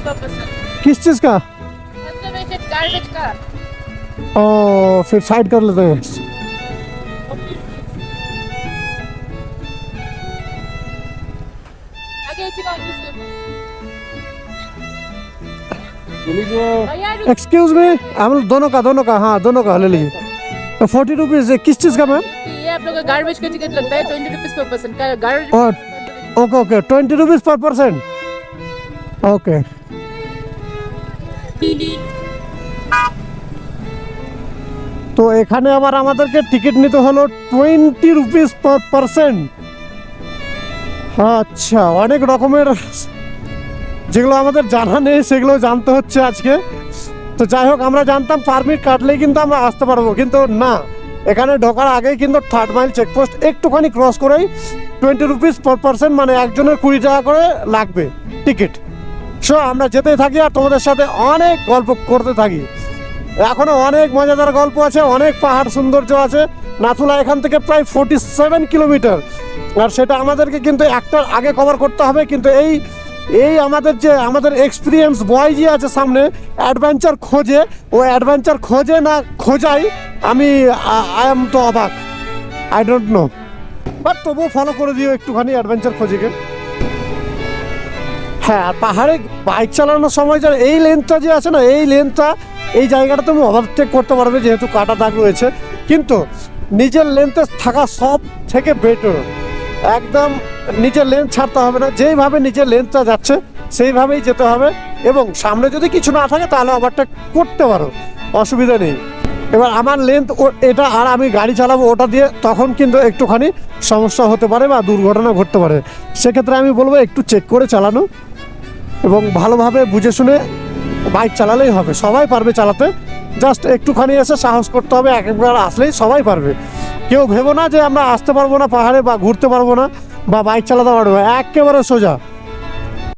पर पर्सन। किस चीज़ का? कंजर्वेटेड गार्बेज का। ओ फिर साइड कर लेते हैं। आगे चलो भैया एक्सक्यूज मी, हम लोग दोनों का हाँ दोनों का ले लीजिए। 40 रुपीज़ किस चीज़ का मैम? ये आप लोग का गार्बेज का टिकट लगता है 20 रुपीस पर पर्सन का गार्बेज। और ওকে ওকে 20 রুপিস পার পারসন। ওকে তো এখানে আবার আমাদেরকে টিকিট নিতে হলো 20 রুপিস পার পারসন। আচ্ছা, অনেক রকমের যেগুলো আমাদের জানা নেই সেগুলো জানতে হচ্ছে আজকে। তো যাই হোক, আমরা জানতাম পারমিট কাটলেই কিন্তু আমরা আসতে পারবো, কিন্তু না, এখানে ঢোকার আগেই কিন্তু 3rd মাইল চেকপোস্ট একটুখানি ক্রস করেই 20 রুপিস পার পারসন, মানে একজনের 20 টাকা করে লাগবে টিকিট। সো আমরা যেতেই থাকি আর তোমাদের সাথে অনেক গল্প করতে থাকি। এখনও অনেক মজাদার গল্প আছে, অনেক পাহাড় সৌন্দর্য আছে। নাথুলা এখান থেকে প্রায় 47 কিলোমিটার, আর সেটা আমাদেরকে কিন্তু একটার আগে কভার করতে হবে। কিন্তু এই আমাদের এক্সপিরিয়েন্স বয় যে আছে সামনে, অ্যাডভেঞ্চার খোঁজে, ও অ্যাডভেঞ্চার খোঁজে না খোঁজাই আমি আই এম তো অবাক, আই ডোন্ট নো, বাট তবুও ফলো করে দিও একটুখানি অ্যাডভেঞ্চার খোঁজেকে। হ্যাঁ, আর পাহাড়ে বাইক চালানোর সময় যেন এই লেন্থটা যে আছে না, এই লেন্থটা, এই জায়গাটা তুমি ওভারটেক করতে পারবে যেহেতু কাটা দাগ রয়েছে, কিন্তু নিজের লেন্থে থাকা সব থেকে বেটার। একদম নিজের লেন্থ ছাড়তে হবে না, যেইভাবে নিজের লেন্থটা যাচ্ছে সেইভাবেই যেতে হবে, এবং সামনে যদি কিছু না থাকে তাহলে ওভারটেক করতে পারো, অসুবিধা নেই। এবার আমার লেন্থ এটা, আর আমি গাড়ি চালাবো ওটা দিয়ে, তখন কিন্তু একটুখানি সমস্যা হতে পারে বা দুর্ঘটনা ঘটতে পারে। সেক্ষেত্রে আমি বলবো একটু চেক করে চালানো এবং ভালোভাবে বুঝে শুনে বাইক চালালেই হবে। সবাই পারবে চালাতে, জাস্ট একটুখানি এসে সাহস করতে হবে। একবার আসলেই সবাই পারবে। কেউ ভেবো না যে আমরা আসতে পারবো না পাহাড়ে, বা ঘুরতে পারবো না, বা বাইক চালাতে পারবো না, একেবারে সোজা।